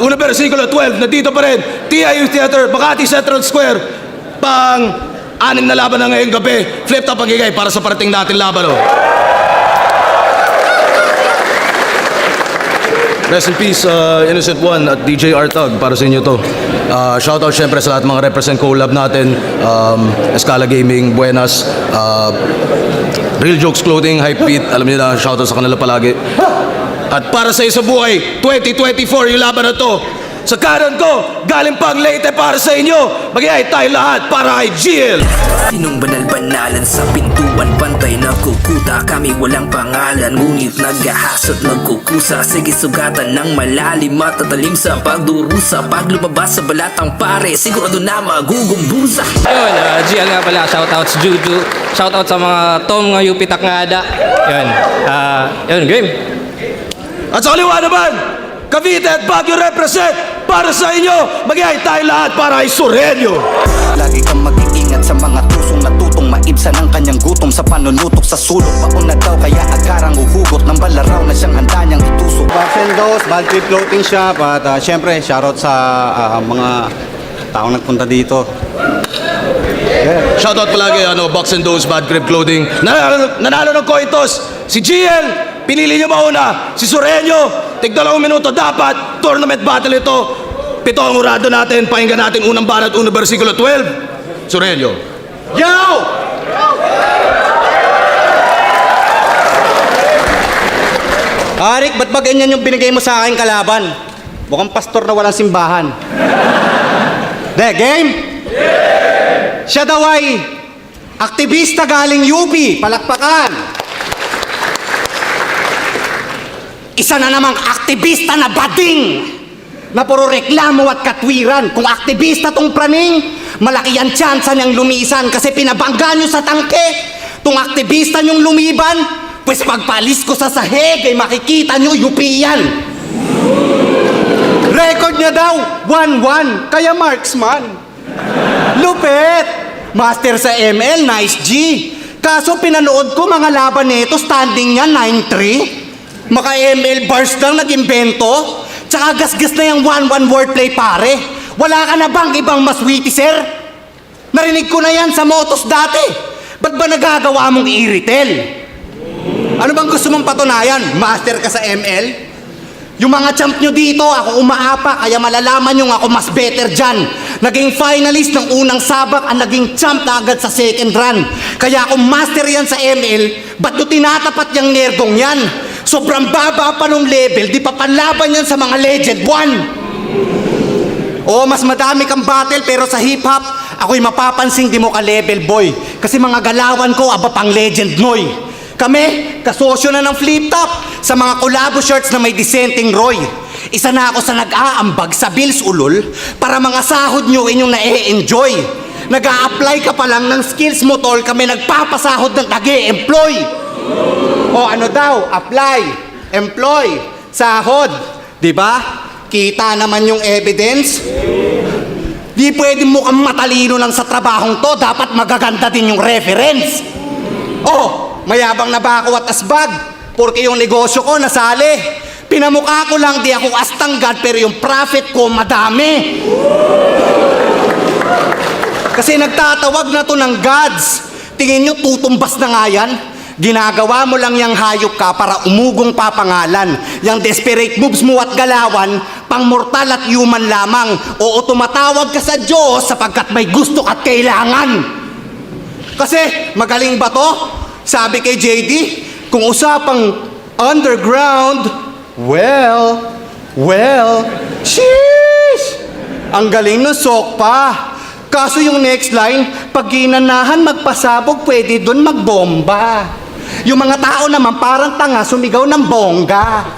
Una versikulo 12, nandito pa rin. TIU Theater, Makati Central Square. Pang-anim na laban na ngayong gabi. Flip top ang higay para sa parating natin laban. Oh. Rest in peace, Innocent One at DJ Artag, para sa inyo to. Shoutout syempre sa lahat mga represent collab natin, Escala Gaming, Buenas, Real Jokes Clothing, Hypebeat, alam niyo na, shoutout sa kanila palagi. At para sa isa buhay, 2024 yung laban na to. Sa kanan ko, galing pang Leyte para sa inyo. Magyay tayo lahat para kay GL. Sinong banal-banalan sa pintuan, pantay na kukuta. Kami walang pangalan, ngunit naghahasat, nagkukusa. Sige sugatan ng malalim, matatalim sa pagdurusa. Pag lumabas sa balatang pare, sigurado na magugumbusa. Yun, GL nga pala, shoutouts Juju. Shoutout sa mga Tom nga Yupitak nga ada. Yun, game. At sa kaliwa naman, Cavite at Baguio represent para sa inyo. Magyay tayo lahat para kay Sureño. Lagi kang mag-iingat sa mga tusong natutong maibsan ang kanyang gutom sa panunutok sa sulok. Pauna daw kaya agarang uhugot ng balaraw na siyang handa niyang itusok. Box and Dose, Bad Trip Clothing Shop at syempre shoutout sa mga taong nagpunta dito. Shoutout palagi, Box and Dose, Bad Grip Clothing. Nanalo ng coin toss. Si GL, pinili niyo mauna. Si Sureño, tig 2 minuto dapat. Tournament battle ito. 7 ang urado natin. Pakinggan natin unang banat, unang versikulo 12. Sureño. Yo! Arik, ba't ba ganyan yung binigay mo sa akin kalaban? Mukhang pastor na walang simbahan. De, game? Siya daw ay aktivista galing UP. Palakpakan. Isa na namang aktivista na bading na puro reklamo at katwiran. Kung aktivista tong praning, malaki ang tsansa niyang lumisan kasi pinabangga niyo sa tangke. Tung aktivista niyong lumiban, pues pagpalis ko sa sahig ay makikita niyo yupian. Record niya daw, 1-1. Kaya marksman. Lupet! Master sa ML, nice G. Kaso pinanood ko mga laban nito, standing niya 9-3. Maka ML bars lang nag-imbento. Tsaka gas-gas na yung 1-1 wordplay pare. Wala ka na bang ibang mas witty, sir? Narinig ko na yan sa motos dati. Ba't ba nagagawa mong i-retail? Ano bang gusto mong patunayan? Master ka sa ML? Yung mga champ nyo dito, ako umaapa, kaya malalaman nyo ako mas better dyan. Naging finalist ng unang sabak ang naging champ na agad sa second run. Kaya ako master yan sa ML, ba't nyo tinatapat yung nerdong yan? Sobrang baba pa nung level, di pa panlaban yan sa mga Legend 1. Oo, mas madami kang battle, pero sa hip-hop, ako'y mapapansing di mo ka level boy. Kasi mga galawan ko, aba pang Legend Noy. Kami, kasosyo na ng flip top sa mga collabo shirts na may dissenting Roy. Isa na ako sa nag-aambag sa Bills Ulol para mga sahod nyo inyong na-e-enjoy. Nag-a-apply ka pa lang ng skills mo tol, kami nagpapasahod ng nag-e-employ. O ano daw, apply, employ, sahod. Diba? Kita naman yung evidence. Di pwede mo kang matalino lang sa trabahong to, dapat magaganda din yung reference. Oh, mayabang na ba ako at asbag? Porque yung negosyo ko nasali. Pinamukha ko lang di ako astanggad pero yung profit ko madami. Kasi nagtatawag na to ng gods. Tingin nyo tutumbas na nga yan? Ginagawa mo lang yung hayop ka para umugong papangalan. Yung desperate moves mo at galawan, pang mortal at human lamang. Oo, tumatawag ka sa Diyos sapagkat may gusto at kailangan. Kasi magaling ba to? Sabi kay JD, kung usapang underground, well, sheesh! Ang galing nun, sok pa. Kaso yung next line, pag ginanahan magpasabog, pwede dun magbomba. Yung mga tao naman parang tanga, sumigaw ng bongga.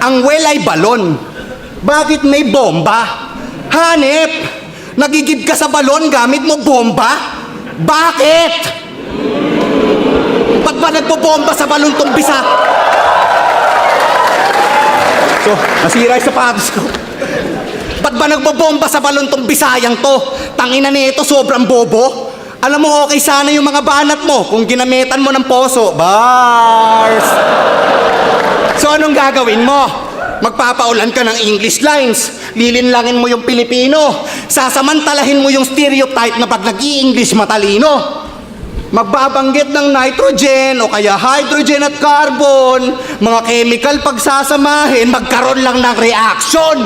Ang well ay balon. Bakit may bomba? Hanep, nagigib ka sa balon gamit mo bomba? Bakit? Ba't ba nagpo-bomba sa balon tong bisa? So, nasira yung sapatos ko. Ba't ba nagbobomba sa balon tong Bisayang to? Tangina nito, sobrang bobo. Alam mo, okay sana yung mga banat mo kung ginamitan mo ng poso. Bars! So, anong gagawin mo? Magpapaulan ka ng English lines. Lilinlangin mo yung Pilipino. Sasamantalahin mo yung stereotype na pag nag-i-English matalino. Magbabanggit ng nitrogen o kaya hydrogen at carbon. Mga chemical pagsasamahin, magkaroon lang ng reaction.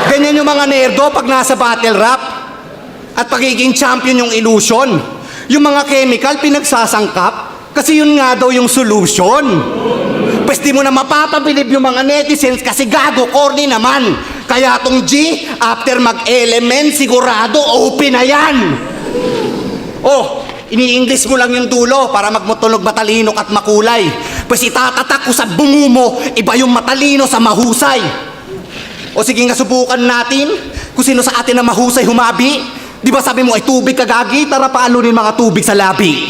Ganyan yung mga nerdo pag nasa battle rap. At pagiging champion yung illusion. Yung mga chemical pinagsasangkap. Kasi yun nga daw yung solution. Pwes di mo na mapapabilib yung mga netizens kasi gago, corny naman. Kaya tong G, after mag-element, sigurado open na yan. Oh, ini-English mo lang yung dulo para magmutunog matalino at makulay. Pwes itatatak ko sa bungo mo, iba yung matalino sa mahusay. O sige nga, subukan natin kung sino sa atin na mahusay humabi. Di ba sabi mo ay tubig kagagi, tara paalunin mga tubig sa labi.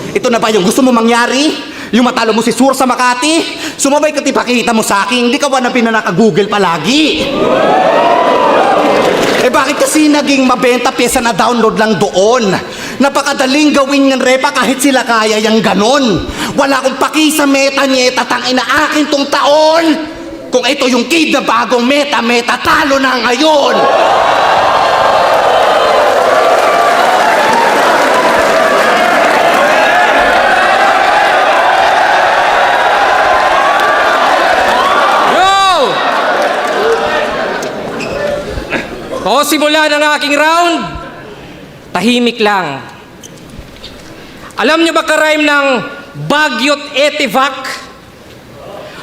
Ito na ba yung gusto mo mangyari? Yung matalo mo si Sur sa Makati? Sumabay ka tipakita mo sa akin, hindi ka ba na pinanaka-Google palagi? Eh bakit kasi naging mabenta pyesa na download lang doon? Napakadaling gawin ng repa kahit sila kaya yung ganon. Wala akong paki sa meta nyeta, tangina akin tong taon. Kung ito yung kid na bagong meta, talo na ngayon. O simula ng aking round, tahimik lang. Alam nyo ba ka-rhyme ng Bagyot Etivac?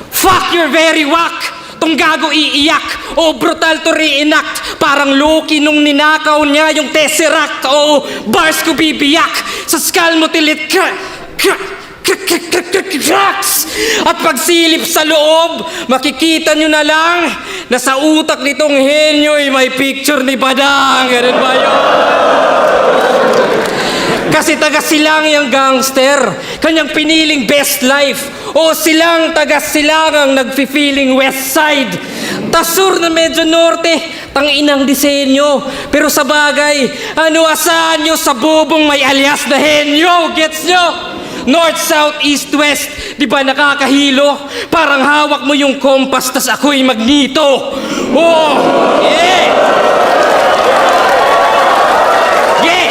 Fuck your very whack! Tong gago iiyak o brutal to reenact. Parang Loki nung ninakaw niya yung Tesseract. O bars ko bibiyak sa skull mo tilit cracks. At pagsilip sa loob, makikita nyo na lang na sa utak nitong henyo'y may picture ni Badang. Ganun ba yun? Kasi taga silang yung gangster, kanyang piniling best life. O silang taga silangang nagfi-feeling west side. Tasur na medyo norte, tanginang disenyo. Pero sa bagay, ano asahan nyo sa bubong may alias na henyo? Gets nyo? North, South, East, West, di ba nakakahilo? Parang hawak mo yung kompas, tas ako'y magnito. Oh, yeah! Yeah!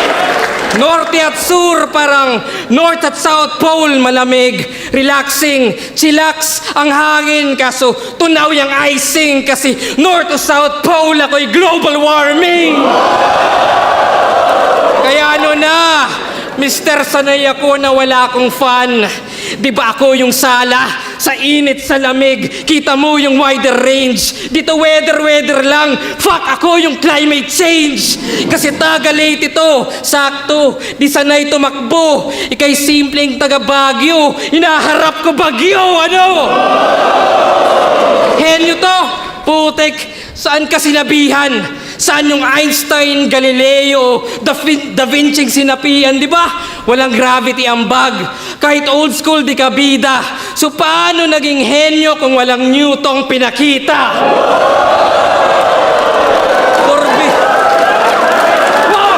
Norte at Sur, parang North at South Pole, malamig, relaxing, chillax ang hangin, kaso tunaw yung icing, kasi North o South Pole, ako'y global warming. Kaya ano na, Mister, sanay ako na wala akong fan. Di ba ako yung sala? Sa init, sa lamig, kita mo yung wider range. Dito weather lang. Fuck ako yung climate change. Kasi taga late ito, sakto. Di sanay tumakbo. Ika'y simpleng taga Baguio. Hinaharap ko Baguio, ano? Henyo to, putek. Saan ka sinabihan? Saan yung Einstein, Galileo, Da Vinci sinapian, di ba? Walang gravity ang bag. Kahit old school, di ka bida. So paano naging henyo kung walang Newton pinakita? Corby. Wow!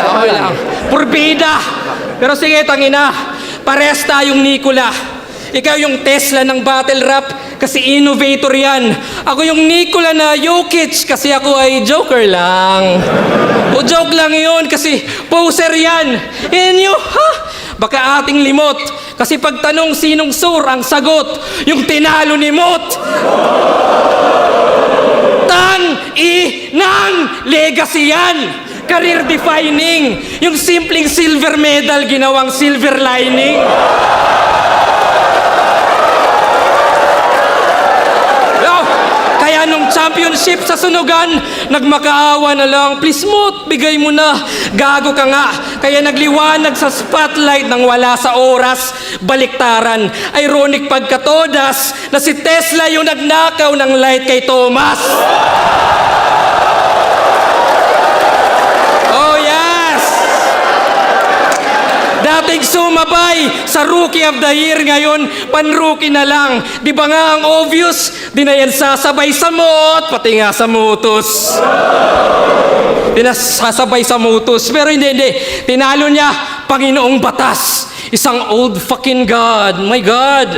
Okay lang. Purbida. Pero sige, tangina. Pares tayong Nikola. Ikaw yung Tesla ng battle rap kasi innovator yan. Ako yung Nikola na Jokic kasi ako ay joker lang. O joke lang yun kasi poser yan. Inyo, ha? Baka ating limot. Kasi pag tanong sinong Sur ang sagot, yung tinalo ni Mot. Tang-i-nang legacy yan. Career defining. Yung simpleng silver medal ginawang silver lining. Kaya nung championship sa sunugan, nagmakaawa na lang, please Mot, bigay mo na. Gago ka nga. Kaya nagliwanag sa spotlight nang wala sa oras, baliktaran. Ironic pagkatodas na si Tesla yung nagnakaw ng light kay Thomas. Oh yes! Dati Astig sumabay sa Rookie of the Year ngayon, pan-rookie na lang. Di ba nga ang obvious? Di na yan sasabay sa moot, pati nga sa mutos. Di na sasabay sa mutos. Pero hindi. Tinalo niya, Panginoong Batas. Isang old fucking God. My God.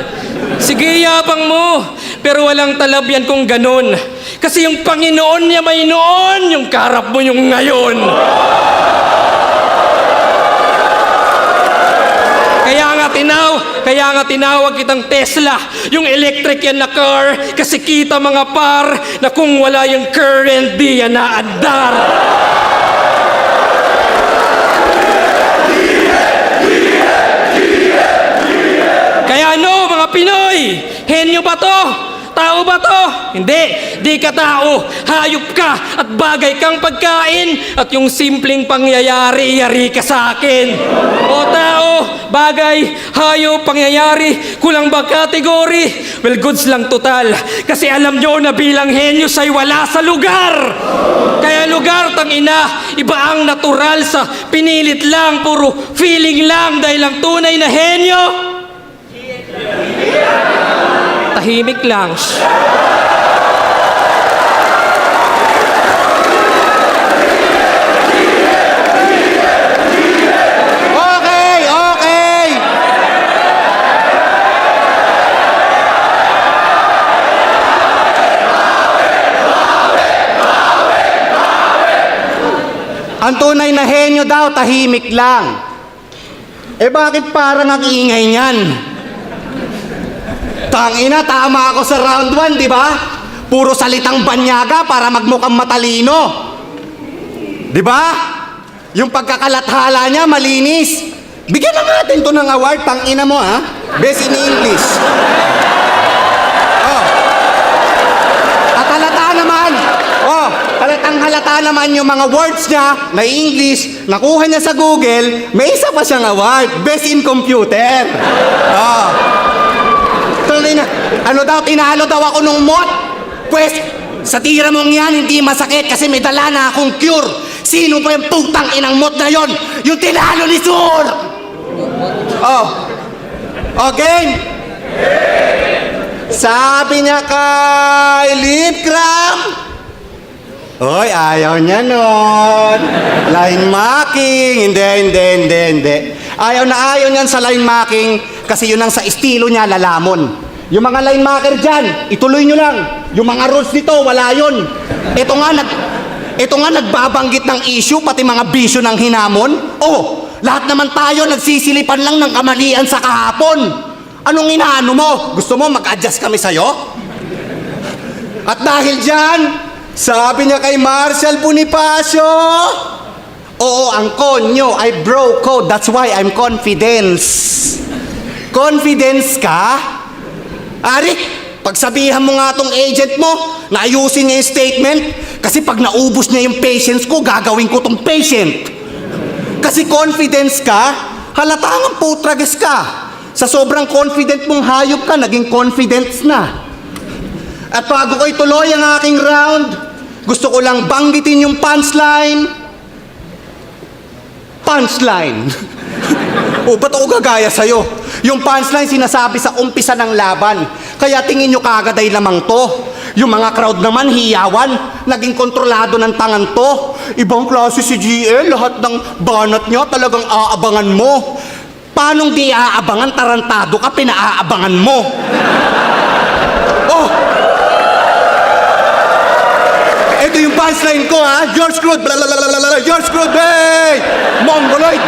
Sige, yabang mo. Pero walang talab yan kung ganun. Kasi yung Panginoon niya may noon, yung karap mo yung ngayon. Kaya nga tinawag kitang Tesla, yung electric yan na car, kasi kita mga par na kung wala yung current, di yan naandar. Kaya ano, mga Pinoy, henyo ba to? Tao ba to? Hindi, di ka tao. Hayop ka at bagay kang pagkain at yung simpleng pangyayari, yari ka sa akin. O tao, bagay, hayop, pangyayari, kulang ba kategory? Well, goods lang total. Kasi alam nyo na bilang henyos ay wala sa lugar. Kaya lugar, tangina, iba ang natural sa pinilit lang, puro feeling lang dahil ang tunay na henyo. Tahimik lang. Okay. Ang tunay na henyo daw, tahimik lang. Eh bakit parang ang ingay niyan? Tangina, tama ako sa round 1, di ba? Puro salitang banyaga para magmukhang matalino. Di ba? Yung pagkakalathala niya, malinis. Bigyan na natin to ng award, tangina mo ha? Best in English. Oh. At halata naman yung mga words niya na English, nakuha niya sa Google, may isa pa siyang award, Best in Computer. Oh. Ano daw, tinalo daw ako nung mot? Pwes, sa tira mong yan, hindi masakit kasi may dala na akong cure. Sino pa yung putang inang mot na yon? Yung tinalo ni Sur! Oh. Okay? Sabi niya kay Lip Cram. Oy, ayaw niya nun. Line marking. Hindi. Ayaw niyan sa line marking kasi yun ang sa estilo niya, lalamon. Yung mga line marker dyan, ituloy nyo lang. Yung mga rules nito, wala yun. Ito nga nagbabanggit ng issue, pati mga bisyo ng hinamon. Oh, lahat naman tayo nagsisilipan lang ng kamalian sa kahapon. Anong inaano mo? Gusto mo mag-adjust kami sa'yo? At dahil dyan, sabi niya kay Marshall Bonifacio, oo, ang konyo ay bro code. That's why I'm confidence. Confidence ka? Ari, pagsabihan mo nga tong agent mo na ayusin niya yung statement kasi pag naubos niya yung patience ko, gagawin ko tong patient. Kasi confidence ka, halatangang putrages ka. Sa sobrang confident mong hayop ka, naging confidence na. At bago ko ituloy ang aking round, gusto ko lang banggitin yung punchline. O, ba't ako gagaya sa'yo? Yung punchline sinasabi sa umpisa ng laban. Kaya tingin nyo kagad ay lamang to. Yung mga crowd naman hiyawan. Naging kontrolado ng tangan to. Ibang klase si GL, lahat ng banat niya talagang aabangan mo. Paanong di aabangan? Tarantado ka, pinaaabangan mo. Oh! Ito yung punchline ko ha. You're screwed. Blablabla. You're screwed, hey! Mongoloid.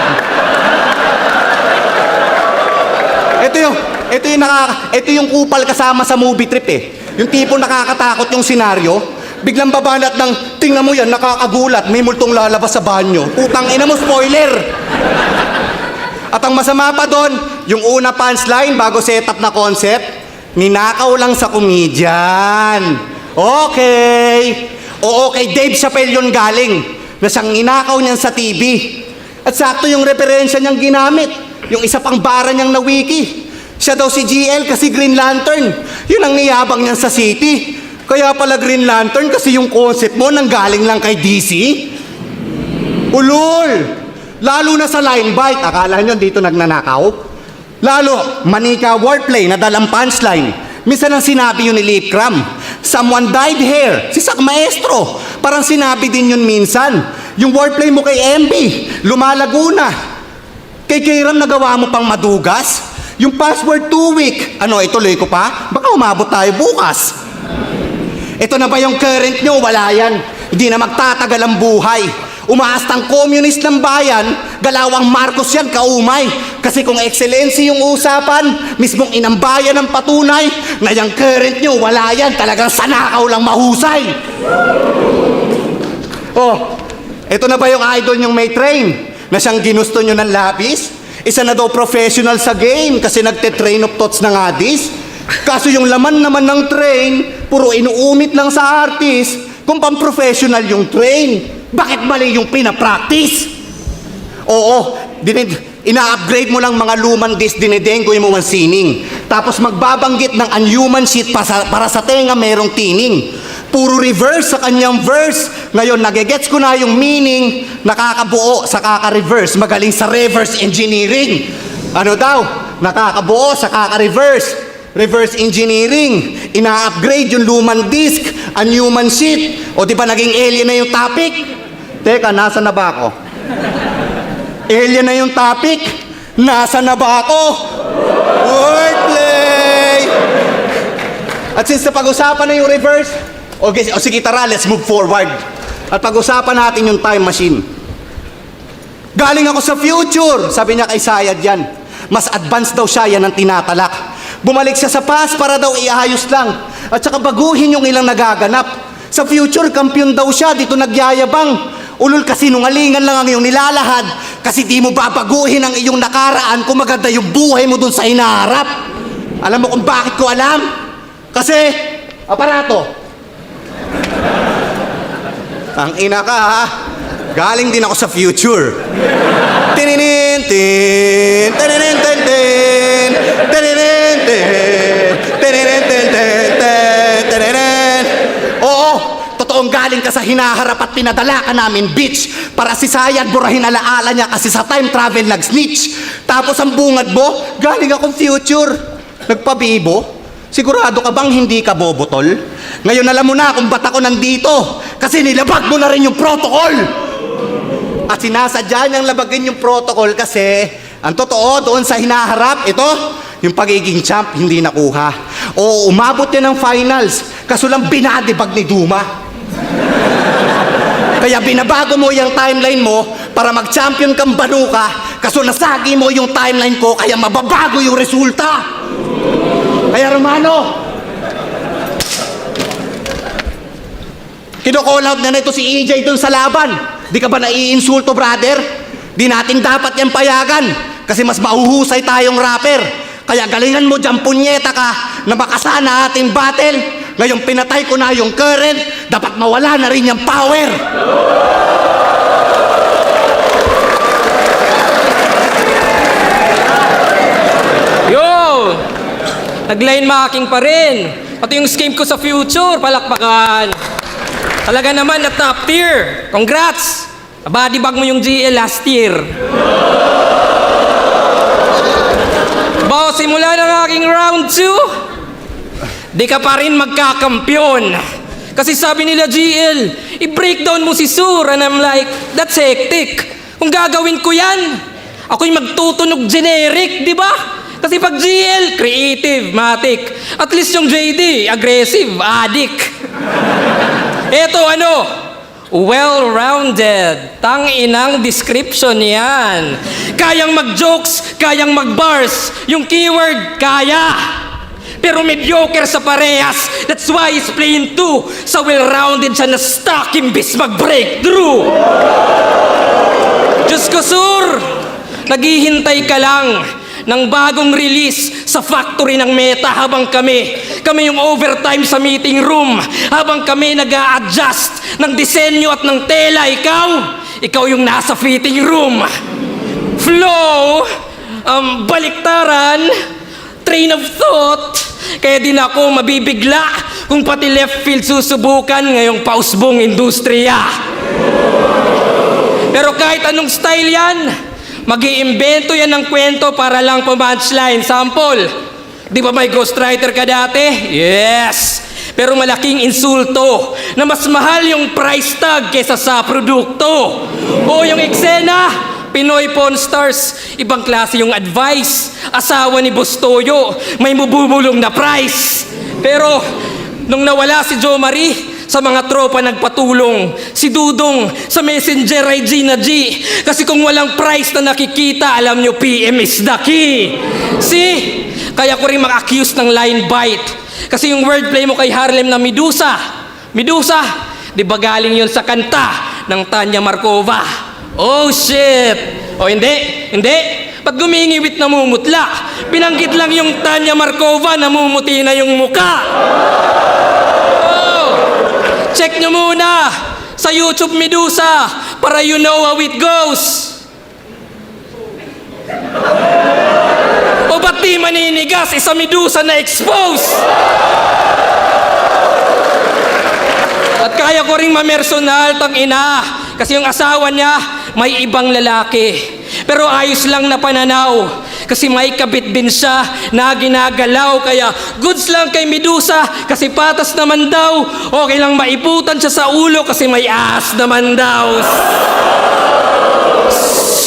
Ito yung kupal kasama sa movie trip eh. Yung tipo nakakatakot yung senaryo. Biglang babanat ng, tingnan mo yan, nakakagulat, may multong lalabas sa banyo. Putang ina mo, spoiler! At ang masama pa doon, yung una punchline bago setup na concept, ninakaw lang sa comedian. Okay. Oo, kay Dave Chappelle yun galing, na siyang ninakaw niyan sa TV. At sakto yung referensya niyang ginamit, yung isa pang bara niyang na wiki. Siya daw si GL kasi Green Lantern. Yun ang niyabang niyan sa city. Kaya pala Green Lantern kasi yung concept mo nanggaling lang kay DC. Ulol! Lalo na sa line bite. Akala nyo dito nagnanakaw? Lalo, manika wordplay na dalang punchline. Minsan ang sinabi yun ni Lip Cram, someone dyed hair, si Sak Maestro. Parang sinabi din yun minsan. Yung wordplay mo kay MB, lumalago na. Kay Kairam nagawa mo pang madugas. Yung password 2 week, ano, ituloy ko pa? Baka umabot tayo bukas. Ito na ba yung current nyo? Wala yan. Hindi na magtatagal ang buhay. Umaastang communist ng bayan, galawang Marcos yan, kaumay. Kasi kung excellency yung usapan, mismong inambayan ng patunay, na yung current nyo, wala yan. Talagang sanakaw lang mahusay. Oh, ito na ba yung idol nyong may train? Na siyang ginusto nyo ng labis? Isa na daw professional sa game kasi nagte-train of thoughts ng adis. Kaso yung laman naman ng train, puro inuumit lang sa artist kung pang-professional yung train. Bakit mali yung pinapractice? Oo, ina-upgrade mo lang mga lumang disc, dinedenggoy mo ang sining. Tapos magbabanggit ng unhuman shit para sa tenga merong tining. Puro reverse sa kanyang verse. Ngayon, nagegets ko na yung meaning, nakakabuo sa kaka-reverse, magaling sa reverse engineering. Ano daw? Nakakabuo sa kaka-reverse. Reverse engineering. Ina-upgrade yung lumang disk, unhuman shit. O di ba naging alien na yung topic? Teka, nasa na ba ako? Alien na yung topic? Nasa na ba ako? Wordplay! At since pag-usapan na yung reverse, okay, o sige tara, let's move forward. At pag-usapan natin yung time machine. Galing ako sa future, sabi niya kay Sayad yan. Mas advanced daw siya, yan ang tinatalak. Bumalik siya sa past para daw iayos lang. At saka baguhin yung ilang nagaganap. Sa future, kampiyon daw siya, dito nagyayabang. Ulol kasi nungalingan lang ang iyong nilalahad. Kasi di mo babaguhin ang iyong nakaraan kung maganda yung buhay mo dun sa hinaharap. Alam mo kung bakit ko alam? Kasi, aparato. Ang ina ka ha. Galing din ako sa future. Tininin, tin, tininin, tin, tin, tininin, tin, tininin, tin, tin, tin, tininin. Oo, totoong galing ka sa hinaharap at pinadala ka namin, bitch. Para si Sayad burahin alaala niya kasi sa time travel nag-snitch. Tapos ang bungad mo, galing akong future. Nagpabibo? Sigurado ka bang hindi ka bobotol? Ngayon alam mo na kung ba't ako nandito. Kasi nilabag mo na rin yung protocol. At sinasadya niyang labagin yung protocol kasi ang totoo doon sa hinaharap, ito, yung pagiging champ hindi nakuha. O umabot yan ng finals, kaso lang binadibag ni Duma. Kaya binabago mo yung timeline mo para mag-champion kang banuka, kaso nasagi mo yung timeline ko kaya mababago yung resulta. Kaya Romano, kino-call out na ito si EJ dun sa laban. Di ka ba naiinsulto, brother? Di natin dapat yan payagan kasi mas mahuhusay tayong rapper. Kaya galingan mo dyan, punyeta ka, na makasana ating battle. Ngayon pinatay ko na yung current, dapat mawala na rin yung power. Yo! Nag-line marking pa rin. Pati yung scheme ko sa future, palakpakan. Talaga naman na top tier. Congrats! Body bag mo yung GL last year. Bawa simula ng aking round 2, di ka pa rin magkakampyon. Kasi sabi nila GL, i-breakdown mo si Sur. And I'm like, that's hectic. Kung gagawin ko yan, ako'y magtutunog generic, di ba? Kasi pag GL, creative, matic. At least yung JD, aggressive, addict. Eto ano, well-rounded. Tang-inang description yan. Kayang mag-jokes, kayang mag-bars. Yung keyword, kaya. Pero mediocre sa parehas. That's why he's playing 2. Sa well-rounded siya na stuck imbis mag-breakthrough. Diyos ko, Sur, naghihintay ka lang ng bagong release sa factory ng Meta habang kami yung overtime sa meeting room, habang kami nag-a-adjust ng disenyo at ng tela. Ikaw yung nasa fitting room. Flow, baliktaran, train of thought. Kaya din ako mabibigla kung pati left field susubukan ngayong pausbong industriya. Pero kahit anong style yan, mag-iimbento yan ng kwento para lang pumunchline. Sample, di ba may ghostwriter ka dati? Yes! Pero malaking insulto na mas mahal yung price tag kesa sa produkto. O yung eksena, Pinoy Pawn Stars, ibang klase yung advice. Asawa ni Boss Toyo, may mabubulong na price. Pero nung nawala si Jo Marie, sa mga tropa nagpatulong. Si Dudong sa Messenger ay Gina G. Kasi kung walang price na nakikita, alam nyo, PM is the key. See? Kaya ko rin mag-accuse ng line bite. Kasi yung wordplay mo kay Harlem na Medusa. Medusa, di ba galing yun sa kanta ng Tanya Markova? Oh shit! O hindi, hindi. Pag gumingiwit namumutla, binanggit lang yung Tanya Markova, namumuti na yung muka. Oh! Check nyo muna sa YouTube Medusa para you know how it goes. O ba't di maninigas? Isa Medusa na expose. At kaya ko ring mamersonal, tang ina. Kasi yung asawa niya, may ibang lalaki. Pero ayos lang na pananaw. Kasi may kabit din siya na ginagalaw. Kaya goods lang kay Medusa kasi patas naman daw. Okay lang maiputan siya sa ulo kasi may ass naman daw.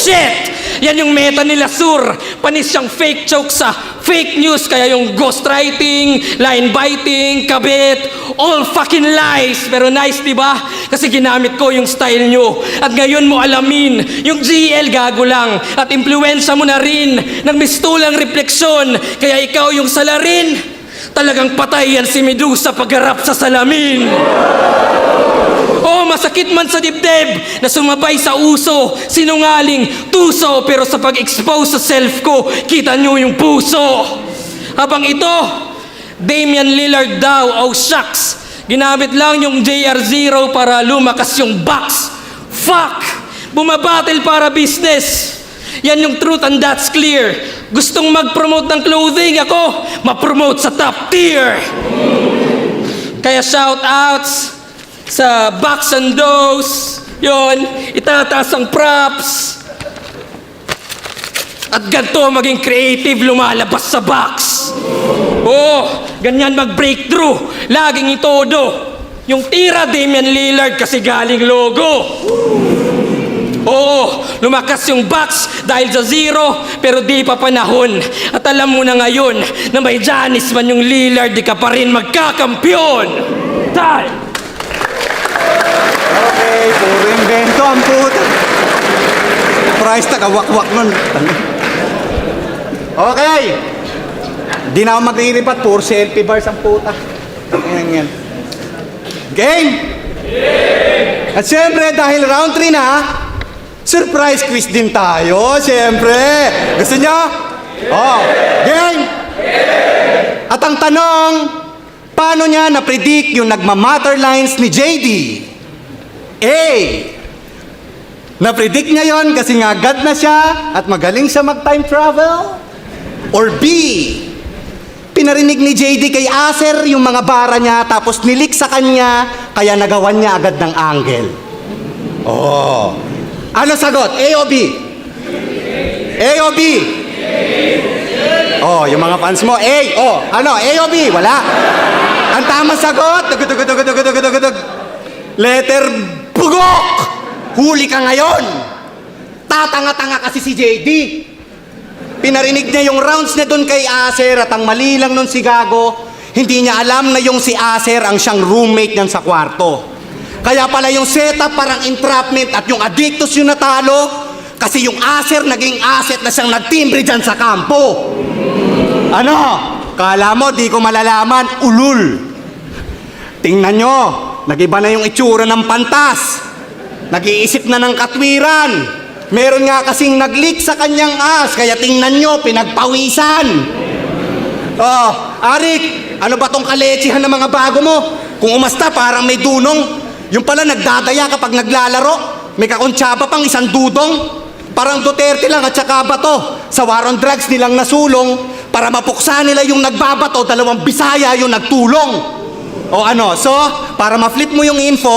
Shit! Yan yung meta nila, Sur. Panis siyang fake joke sa fake news. Kaya yung ghostwriting, line biting, kabit, all fucking lies. Pero nice, di ba? Kasi ginamit ko yung style nyo. At ngayon mo alamin, yung GL gago lang. At impluensya mo na rin ng mistulang refleksyon. Kaya ikaw yung salarin. Talagang patay yan si Medusa pagharap sa salamin. Oh, masakit man sa dibdib na sumabay sa uso, sinungaling, tuso, pero sa pag-expose sa self ko, kita nyo yung puso. Habang ito, Damian Lillard daw, oh shucks, ginamit lang yung JR0 para lumakas yung box. Fuck! Bumabattle para business. Yan yung truth and that's clear. Gustong mag-promote ng clothing, ako, ma-promote sa top tier. Kaya shoutouts sa Box and Dose, yon, itataas ang props. At ganito maging creative lumalabas sa box. Oh, ganyan mag-breakthrough, laging itodo. Yung tira Damian Lillard kasi galing logo. Oo, lumakas yung box dahil sa zero, pero di pa panahon. At alam mo na ngayon na may Giannis man yung Lillard, di ka pa rin magkakampyon. Time! Okay, puro invento ang puta. Price tag, wak-wak nun. Okay. Di na ako maglilipat, puro selfie bars ang puta. Yan. Game! At syempre, dahil round 3 na, surprise quiz din tayo, syempre. Gusto nyo? Oh, game! At ang tanong, paano niya na-predict yung nagmamatter lines ni JD? A. Na-predict niya yon kasi nga God na siya at magaling siya mag-time travel? Or B. Pinarinig ni JD kay Acer yung mga bara niya tapos nilik sa kanya kaya nagawan niya agad ng angle? Oh. Ano sagot? A o B? A o B? Oh, yung mga fans mo, A. Oh, ano? A o B? Wala. Ang tamang sagot, letter bugok! Huli ka ngayon! Tatanga-tanga kasi si JD. Pinarinig niya yung rounds niya doon kay Acer at ang mali lang nun si Gago, hindi niya alam na yung si Acer ang siyang roommate niyan sa kwarto. Kaya pala yung setup parang entrapment at yung Addictus yung natalo kasi yung Acer naging asset na siyang nagtimbre dyan sa kampo. Ano? Kala mo di ko malalaman? Ulul. Tingnan nyo, nagiba na yung itsura ng pantas. Nag-iisip na ng katwiran. Meron nga kasing nag-leak sa kanyang as, kaya tingnan nyo, pinagpawisan. Oh, Arik, ano ba tong kaletsihan ng mga bago mo? Kung umasta, parang may dunong. Yung pala nagdadaya kapag naglalaro. May kakontsaba pang isang dudong. Parang Duterte lang at saka bato. Sa war on drugs nilang nasulong. Para mapuksa nila yung nagbabato, 2 Bisaya yung nagtulong. O ano, so, para ma-flip mo yung info,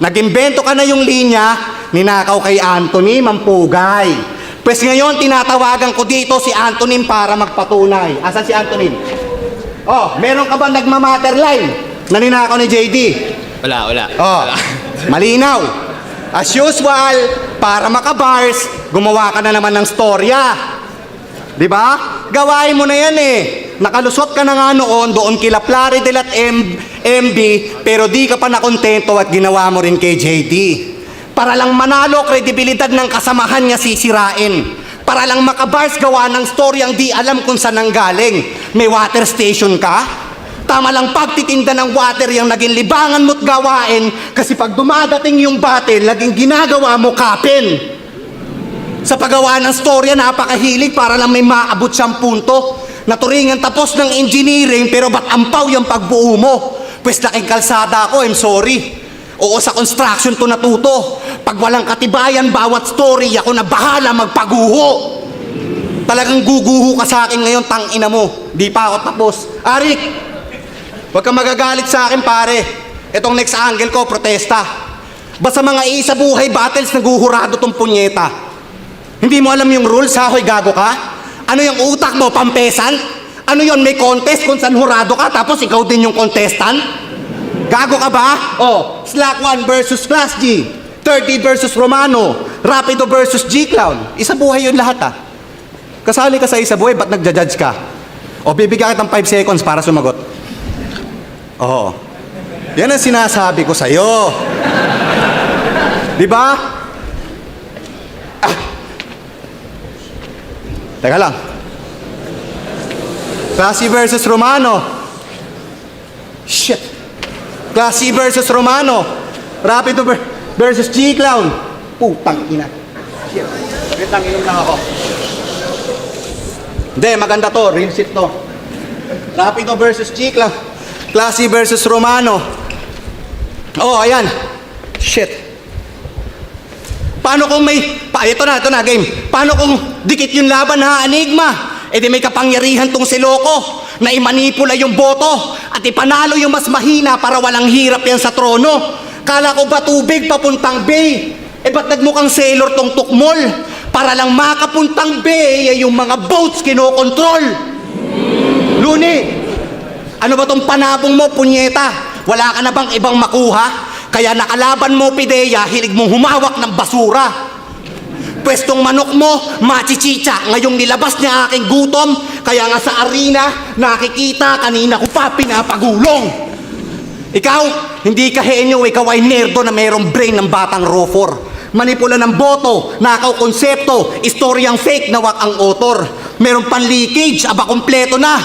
nag-imbento ka na yung linya, ninakaw kay Anthony Mampugay. Pues ngayon, tinatawagan ko dito si Anthony para magpatunay. Asan si Anthony? Oh, meron ka ba nagmamatter line na ninakaw ni JD? Wala. Oh, malinaw. As usual, para makabars, gumawa ka na naman ng storya. Di ba? Gawain mo na yan eh. Nakalusot ka na nga noon doon kila Plaridel at MB, pero di ka pa nakontento at ginawa mo rin kay JD. Para lang manalo kredibilidad ng kasamahan niya sisirain. Para lang makabars gawa ng storyang di alam kung saan nanggaling. May water station ka? Tama lang pagtitinda ng water yung naging libangan mo't gawain kasi pag dumadating yung battle, naging ginagawa mo kapin. Sa paggawa ng storya, napakahilig para lang may maabot siyang punto. Naturingan tapos ng engineering pero ba't ampaw yung pagbuo mo? Pues laking kalsada ako, I'm sorry. Oo, sa construction to natuto. Pag walang katibayan bawat story, ako na bahala magpaguho. Talagang guguho ka sa akin ngayon, tangina mo. Di pa ako tapos. Arik, huwag kang magagalit sa akin pare. Itong next angle ko, protesta. Basta mga isa buhay battles, naguhurado tong punyeta. Hindi mo alam yung rules ha, hoy gago ka? Ano yung utak mo, pampesan? Ano yon, may contest kung saan hurado ka tapos ikaw din yung contestant? Gago ka ba? Oh, Slack 1 versus Class G, 30 versus Romano, Rapido versus G-Clown. Isa buhay yun lahat ha. Kasali ka sa isa buhay, ba't nagja-judge ka? O bibigyan kita ng 5 seconds para sumagot. Oh, yan ang sinasabi ko sa'yo. Di ba? Teka lang. Classy versus Romano. Shit. Classy versus Romano. Rapido versus G-Clown. Putang ina. Shit. Wait lang, inom lang ako. Hindi, maganda to. Real shit to. Rapido versus G-Clown. Classy versus Romano. Oh, ayan. Shit. Paano kung ito na, game. Paano kung dikit yung laban ha, Enigma? E di may kapangyarihan tong si Loco na imanipula yung boto at ipanalo yung mas mahina para walang hirap yan sa trono. Kala ko ba tubig papuntang bay? E ba't nagmukhang sailor tong tukmol? Para lang makapuntang bay ay yung mga boats kinokontrol. Luni, ano ba tong panabong mo, punyeta? Wala ka na bang ibang makuha? Kaya nakalaban mo, Pidea, hilig mong humawak ng basura. Pwestong manok mo, machichicha. Ngayong nilabas niya aking gutom, kaya nga sa arena, nakikita kanina ko pa pinapagulong. Ikaw, hindi ka henyo, ikaw ay nerdo na mayroong brain ng batang rofor. Manipula ng boto, nakaw konsepto, istoryang fake na wak ang author. Meron pan leakage, aba kompleto na.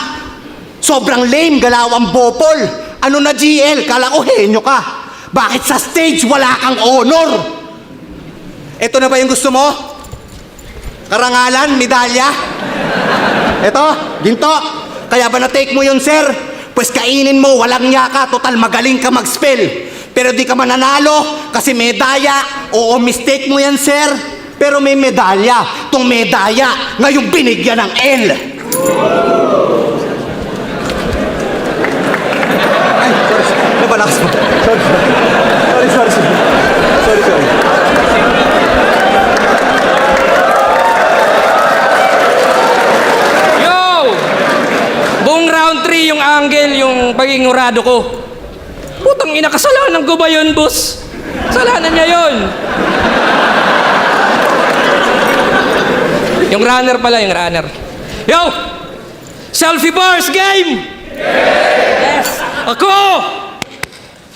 Sobrang lame, galawang bopol. Ano na GL, kala ko henyo ka. Bakit sa stage wala kang honor? Ito na ba yung gusto mo? Karangalan, medalya? Ito, ginto. Kaya ba na-take mo yun, sir? Pues kainin mo, walang niya ka, total magaling ka mag-spell. Pero di ka mananalo kasi medalya. Oo, mistake mo yan, sir. Pero may medalya. Tong medalya, ngayong binigyan ng L. Ay, sorry. Nabalakas mo. Sorry. Yo! Buong round 3 yung angle, yung pagiging hurado ko. Putang ina, kasalanan ko ba yun, boss? Kasalanan niya yun. Yung runner pala, yung runner. Yo! Selfie bars game! Yes!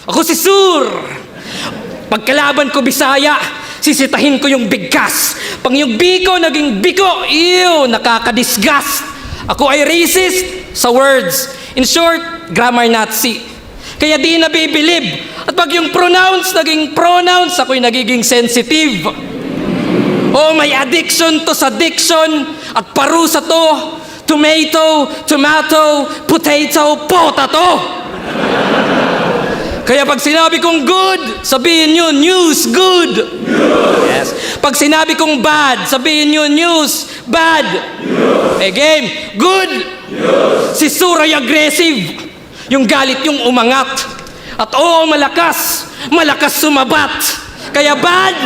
Ako si Sur! Pagkalaban ko Bisaya, sisitahin ko yung bigkas. Pang yung biko, naging biko. Ew, nakakadisgust. Ako ay racist sa words. In short, grammar Nazi. Kaya di nabibilib. At pag yung pronounce, naging pronouns, ako'y nagiging sensitive. Oh, may addiction to sa diction. At parusa to. Tomato, potato, potato. Kaya pag sinabi kong good, sabihin nyo, news, good. Yes. Pag sinabi kong bad, sabihin nyo, news, bad. Eh, game, good. Si Suray aggressive. Yung galit yung umangat. At oo, malakas sumabat. Kaya bad.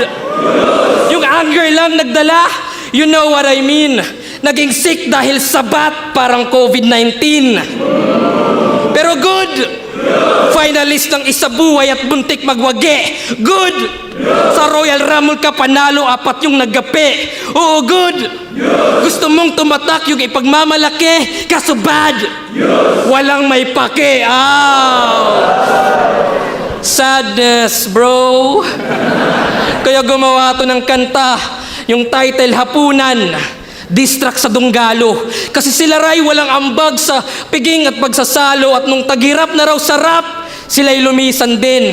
Yung anger lang nagdala? You know what I mean. Naging sick dahil sa bat, parang COVID-19. Pero good! Finalist ng isabuhay at buntik magwagi. Good! Sa Royal Rumble ka panalo, 4 yung naggapi. Oo, good! Gusto mong tumatak yung ipagmamalaki, kaso bad! Walang may pake. Sadness, bro. Kaya gumawa to ng kanta, yung title Hapunan, Distract sa Dunggalo. Kasi sila ray walang ambag sa piging at pagsasalo, at nung tagirap na raw sa rap, sila'y lumisan din.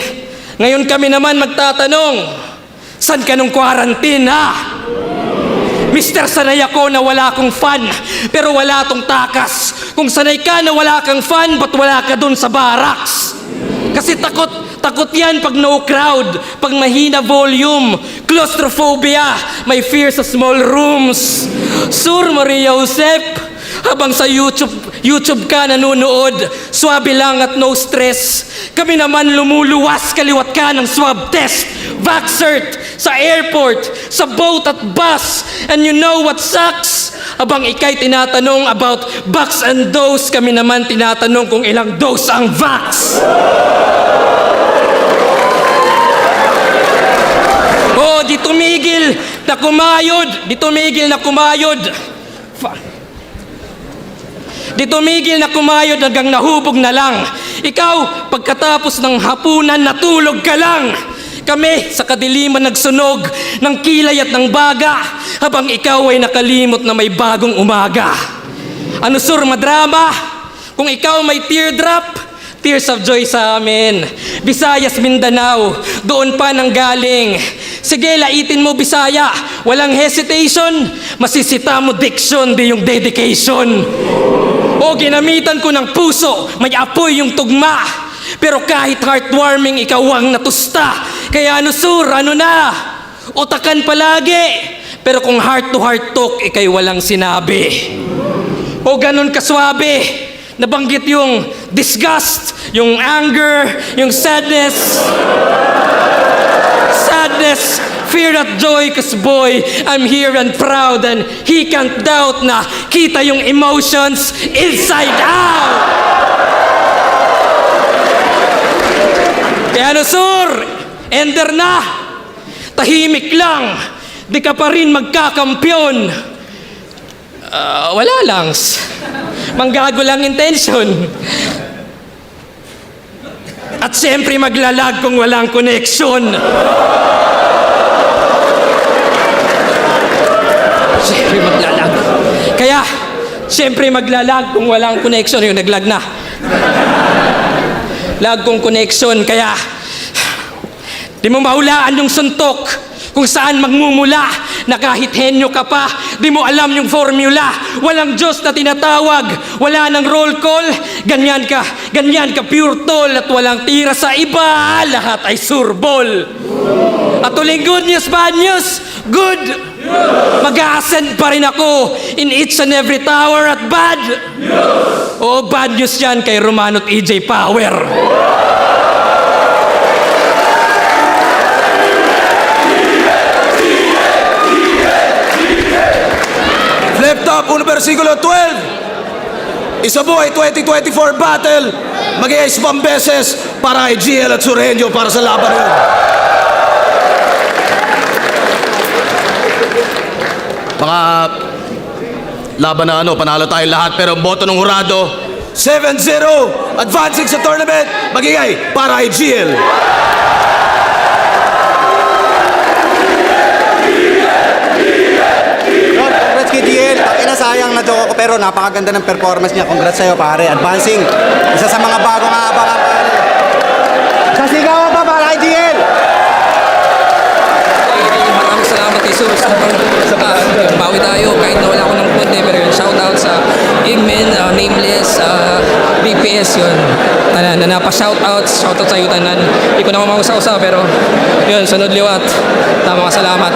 Ngayon kami naman magtatanong, saan ka nung quarantine, ha? Mister, sanay ako na wala akong fan, pero wala tong takas. Kung sanay ka na wala kang fan, ba't wala ka dun sa barracks? Kasi takot yan pag no crowd, pag mahina volume, claustrophobia, may fear sa small rooms. Sur Maria Josep, habang sa YouTube ka nanonood, swabe lang at no stress. Kami naman lumuluwas, kaliwat ka ng swab test. Vaxcert sa airport, sa boat at bus. And you know what sucks? Habang ikay tinatanong about vax and dose, kami naman tinatanong kung ilang dose ang vax. Oh, di tumigil na kumayod. Di tumigil na kumayod. Di tumigil na kumayod hanggang nahubog na lang. Ikaw, pagkatapos ng hapunan, natulog ka lang. Kami, sa kadiliman nagsunog ng kilay at ng baga, habang ikaw ay nakalimot na may bagong umaga. Ano sur, madrama? Kung ikaw may teardrop, tears of joy sa amin. Visayas, Mindanao, doon pa nang galing. Sige, laitin mo Bisaya, walang hesitation. Masisita mo diction, di yung dedication. O ginamitan ko ng puso, may apoy yung tugma. Pero kahit heartwarming, ikaw ang natusta. Kaya ano sur, ano na? Utakan palagi. Pero kung heart to heart talk, ikay walang sinabi. O ganun kaswabe, nabanggit yung disgust, yung anger, yung sadness, fear at joy, cause boy, I'm here and proud, and he can't doubt na kita yung emotions inside out. Kaya ano sur, ender na, tahimik lang, di ka pa rin magkakampyon. Wala lang, manggago lang intention. At siyempre maglalag kung walang connection. Siyempre maglalag. Kaya, siyempre maglalag kung walang connection. Yung naglag na. Lag kung connection. Kaya, di mo mahulaan yung suntok kung saan magmumula na kahit henyo ka pa, di mo alam yung formula. Walang Diyos na tinatawag, wala nang roll call. Ganyan ka pure tol, at walang tira sa iba, lahat ay surbol. At uling good news, bad news, good. Mag-a-ascend pa rin ako in each and every tower at bad. Oo, bad news yan kay Romano at EJ Power. Flip top, 1 versikulo 12. Isabuhay 2024 battle. Mag-i-ace pang beses para kay GL at Sureño para sa laban yun. Mga laban na panalo tayo lahat, pero ang boto ng hurado 7-0, advancing sa tournament, magigay para kay GL. Congrats kay DL. Takina, sayang na joke ako pero napakaganda ng performance niya. Congrats sa'yo pare. Advancing. Isa sa mga bagong aabangan pare. Sasigawan pa para kay DL. Maraming salamat kay Sur. Bawi tayo kahit nawala ko ng punte, pero yun, shoutout sa Igmen, Nameless, BPS yun. Tanan, na napa-shoutout sa iyo tanan. Hindi ko na mamausa-usa pero yun, sunod liwat. Tama ka, salamat.